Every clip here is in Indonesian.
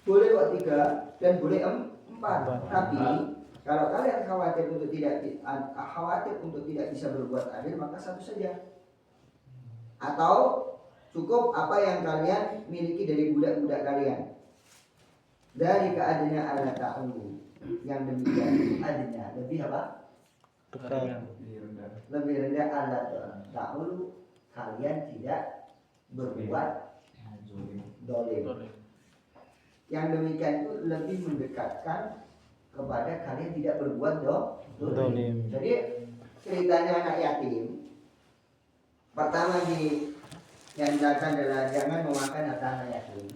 boleh kok 3 dan boleh 4. Tapi kalau kalian khawatir untuk tidak bisa berbuat adil, maka 1 saja. Atau cukup apa yang kalian miliki dari budak-budak kalian. Dari keadanya ala ta'ulu. Yang demikian adanya lebih apa? Lebih rendah ala ta'ulu. Kalian tidak berbuat dolim. Yang demikian itu lebih mendekatkan kepada kalian tidak berbuat dolim. Jadi ceritanya anak yatim, pertama yang dilakukan adalah jangan memakan harta anak yatim.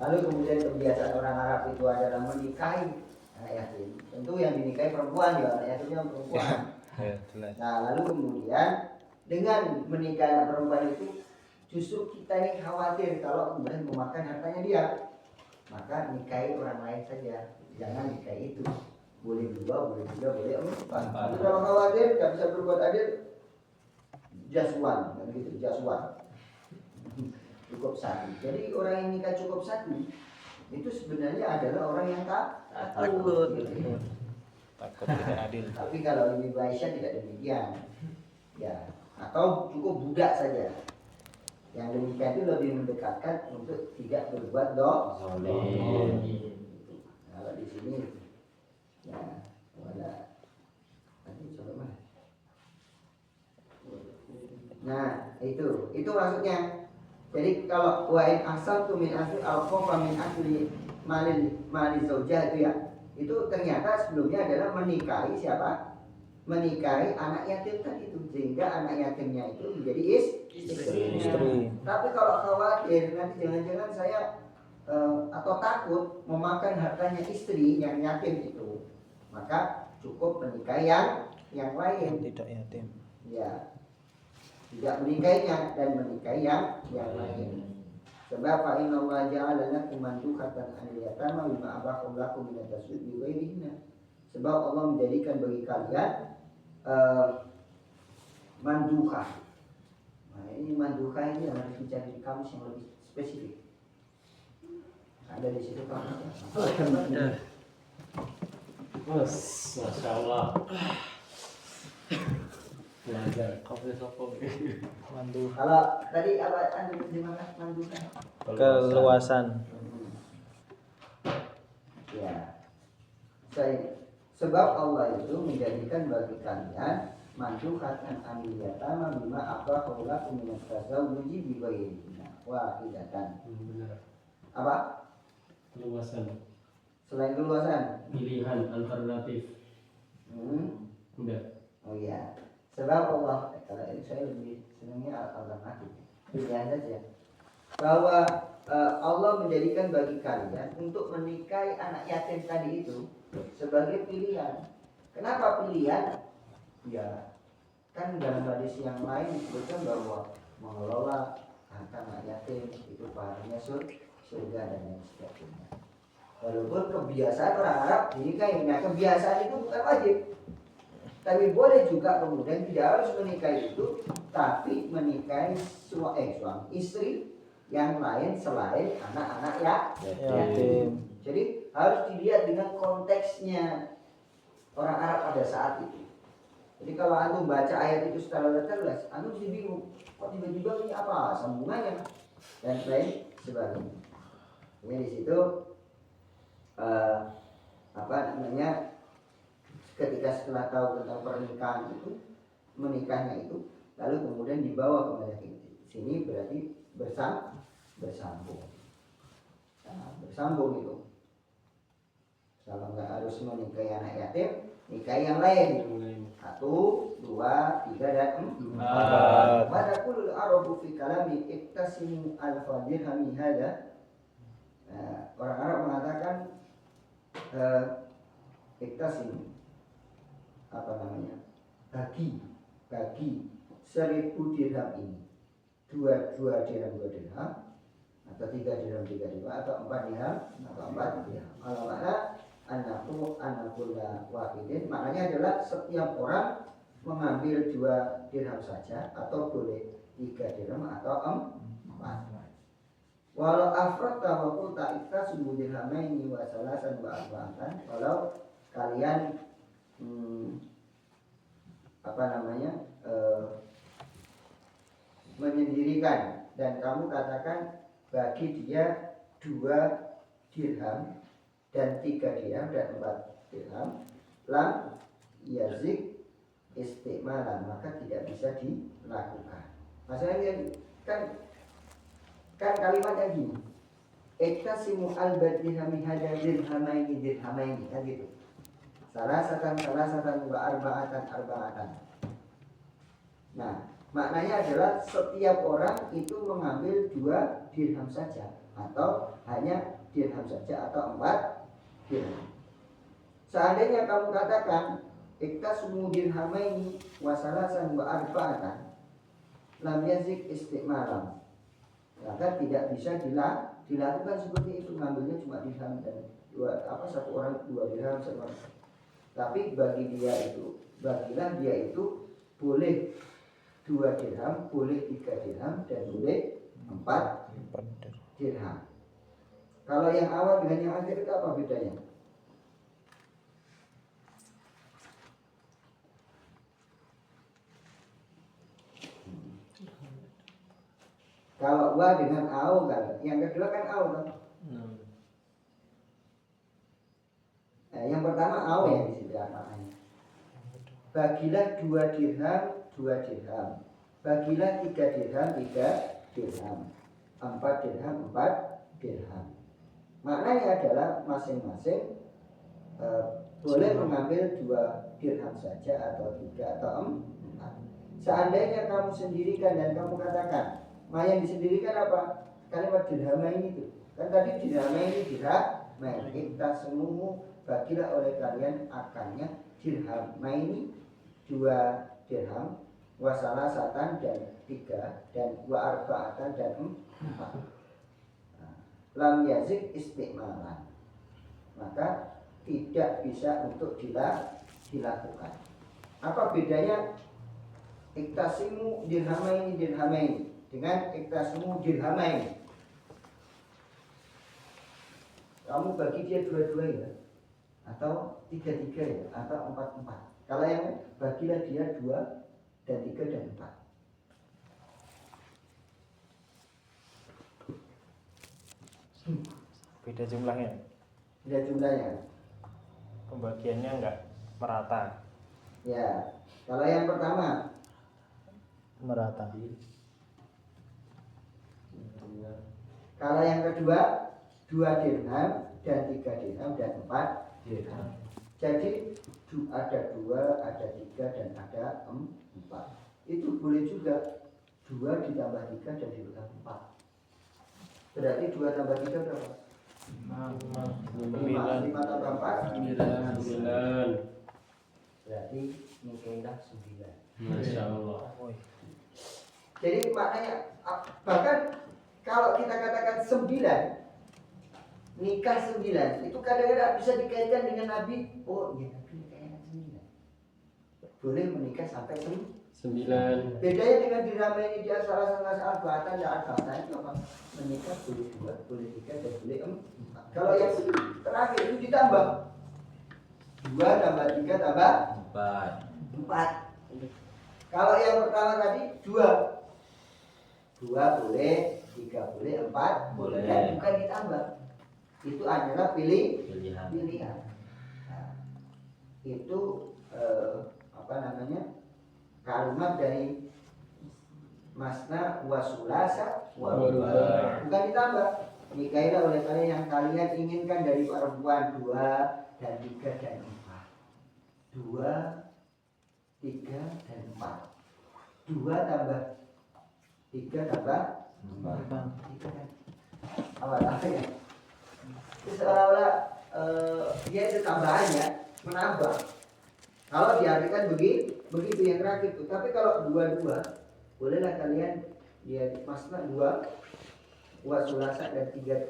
Lalu kemudian kebiasaan orang Arab itu adalah menikahi anak yatim. Tentu yang dinikahi perempuan, ya anak yatimnya perempuan. Nah lalu kemudian dengan menikahi anak perempuan itu justru kita ini khawatir kalau kemudian memakan hartanya dia. Maka nikahi orang lain saja, jangan nikahi itu. Boleh 2, boleh 3, boleh 4. Kalau khawatir tidak bisa berbuat adil, jaswan, kan gitu, jaswan. Cukup 1. Jadi orang yang nikah cukup 1 itu sebenarnya adalah orang yang takut. Takut tidak adil. Tapi kalau Ibu Aisyah tidak demikian, ya, atau cukup budak saja. Yang demikian itu lebih mendekatkan untuk tidak berbuat dolim. Kalau di sini, ya, wala. Tadi coba mana? Nah, itu maksudnya. Jadi kalau wa'in asal tu min asli al-khofa min asli mali zaujah itu ya, itu ternyata sebelumnya adalah menikahi siapa? Menikahi anak yatim tadi itu, sehingga anak yatimnya itu menjadi istri. Tapi kalau khawatir nanti jangan-jangan saya atau takut memakan hartanya istri yang yatim itu, maka cukup menikahi yang lain. Tidak yatim. Ya, tidak menikahinya dan menikahi yang lain. Sebab fa inna Allah ja'ala lakum mandukatan anil yatama bima abahu lakum min at-taswid bi ghairihinna. Sebab Allah menjadikan bagi kalian mandukah. Nah, ini mandukah ini harus dicari di kamus yang lebih spesifik. Ada di situ kamusnya. Alhamdulillah. Masya Allah. Belajar kopi sopo. Mandu. Kalau tadi apa anu di mana mandukah? Keluasan. Ya. Sebab Allah itu menjadikan bagi kalian mandukatan amiyatama bima abahu lakum min at-tazawwuji bi ghairihinna wahidatan. Benar. Apa? Keluasan. Selain keluasan, Pilihan alternatif. Udah. Oh iya. Sebab Allah, kalau ini saya lebih senangnya alternatif. Pilihan saja. Bahwa Allah menjadikan bagi kalian untuk menikahi anak yatim tadi itu sebagai pilihan. Kenapa pilihan? Ya, kan dalam hadis yang lain disebutkan bahwa mengelola harta anak yatim itu pahalanya surga dan lain sebagainya. Walaupun kebiasaan orang Arab dinikahi, nah kebiasaan itu bukan wajib. Tapi boleh juga kemudian tidak harus menikahi itu, tapi menikahi suami istri yang lain selain anak-anak yatim. Jadi harus dilihat dengan konteksnya orang Arab pada saat itu. Jadi kalau antum baca ayat itu secara jelas, antum mesti bingung, kok tiba-tiba ini apa sambungannya dan lain sebagainya. Ini di situ ketika setelah tahu tentang pernikahan itu, menikahnya itu, lalu kemudian dibawa kepada sini berarti bersambung. Nah, bersambung itu. Kalau nggak harus menikahi anak yatim, nikahi yang lain. 1, 2, 3 dan 4. Pada kulul arabu fi kalami iktasimu al-fadirhami hada. Orang Arab mengatakan iktasimu, bagi 1.000 dirham ini, 2 dirham 2 dirham, atau 3 dirham 3 dirham, atau 4 dirham atau 4 dirham. Kalau makna anakulla wahidin, maknanya adalah setiap orang mengambil 2 dirham saja, atau boleh 3 dirham atau 4. Walau afrata wa qulta iktasumu dirhamaini wa salasan wa arba'atan, kalau kalian menyendirikan dan kamu katakan bagi dia 2 dirham dan 3 dirham dan 4 dirham, lam yazik istimalan, maka tidak bisa dilakukan. Masalahnya kan kalimatnya gini, iktasimu al-dirhami hada dirhamaini kan gitu. Salasatan wa arba'atan. Nah, maknanya adalah setiap orang itu mengambil 2 dirham saja, atau hanya dirham saja, atau 4 dirham. Seandainya kamu katakan iktasumu dirhamaini wa salasan wa arba'atan, lam yazik istimalam, maka tidak bisa dilakukan seperti itu, ngambilnya cuma dirham dan satu orang 2 dirham satu orang. Tapi bagilah dia itu boleh 2 dirham, boleh 3 dirham, dan boleh 4 dirham. Kalau yang awal dengan yang akhir itu apa bedanya? Kalau wa dengan au kan, yang kedua kan au kan? Yang pertama au ya di situ maknanya. Bagilah 2 dirham, 2 dirham. Bagilah 3 dirham, 3 dirham. 4 dirham, 4 dirham. Maknanya adalah masing-masing boleh mengambil 2 dirham saja, atau 3 atau 4. Seandainya kamu sendirikan dan kamu katakan, yang disendirikan apa? Kalimat dirhamaini itu. Kan tadi dirhamaini dirhamaini. Kita semua bagilah oleh kalian akannya dirhamaini 2 dirham, wa salasatan dan 3, dan wa arba'atan dan 4. Lam yazik istimalan, maka tidak bisa untuk dilakukan. Apa bedanya iktasimu dirhamaini dengan iktasimu dirhamaini? Kamu bagi dia 2 ya, atau 3 ya, atau 4. Kalau yang bagilah dia 2 dan 3 dan 4. Beda jumlahnya. Beda jumlahnya. Pembagiannya enggak merata. Ya. Kalau yang pertama Merata. Kalau yang kedua 2 dirham dan 3 dirham dan 4 dirham. Jadi ada 2, ada 3 dan ada 4. Itu boleh juga 2 ditambah 3 dan ditambah 4. Berarti 2 tambah 3 berapa? 5 tambah 4 9. Berarti nikahlah 9. Masya Allah. Jadi maknanya bahkan kalau kita katakan 9, nikah 9, itu kadang-kadang bisa dikaitkan dengan Nabi. Oh iya, Nabi nikahnya 9. Boleh menikah sampai 9. Bedanya dengan dirhamaini dia salah arba'atan dan arba'atan itu apa? Menikah boleh 2, boleh 3 dan boleh 4. Kalau yang terakhir itu ditambah 2 tambah 3 tambah 4. Kalau yang pertama tadi 2 boleh, 3 boleh, 4 boleh, dan bukan ditambah. Itu adalah pilihan. Nah, itu kalimat dari masna wasulasa warubah, bukan ditambah. Nikahilah oleh kalian yang kalian inginkan dari perempuan 2 dan 3 dan 4. 2, 3 dan 4. 2 tambah 3 tambah 4. Apa ya? Itu seolah-olah dia itu tambahannya menambah. Kalau diartikan begitu yang terakhir itu. Tapi kalau 2, bolehlah kalian dia masna 2, wasulasa dan 3,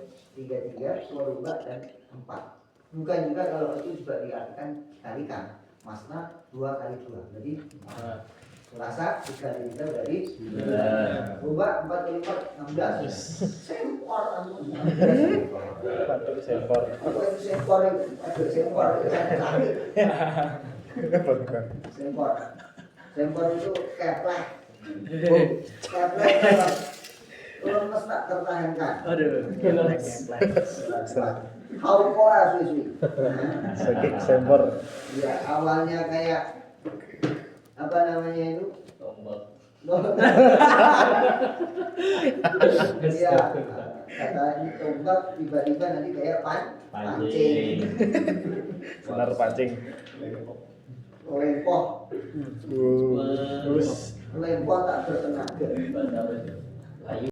warubah dan 4. Bukan juga kalau itu juga diartikan kalikan. Masna 2 kali 2, jadi 4. Selasa 3 lipat dari Nah. Rubah 4 kali 4 16. Sempor aku. Padu sempor. Apa itu sempor itu? Aduh sempor itu sakit. Sempor. Sempor itu keplek. Keplek lemes tak tertahankan. Aduh, lemes. Kau pola suwi-suwi. Sakit sempor. Ya awalnya kayak apa namanya itu? Tombak. Iya, kata ini tombak tiba-tiba nanti kayak pancing. Benar pancing. Lempoh. Terus Lempoh tak bertenaga. Mantap.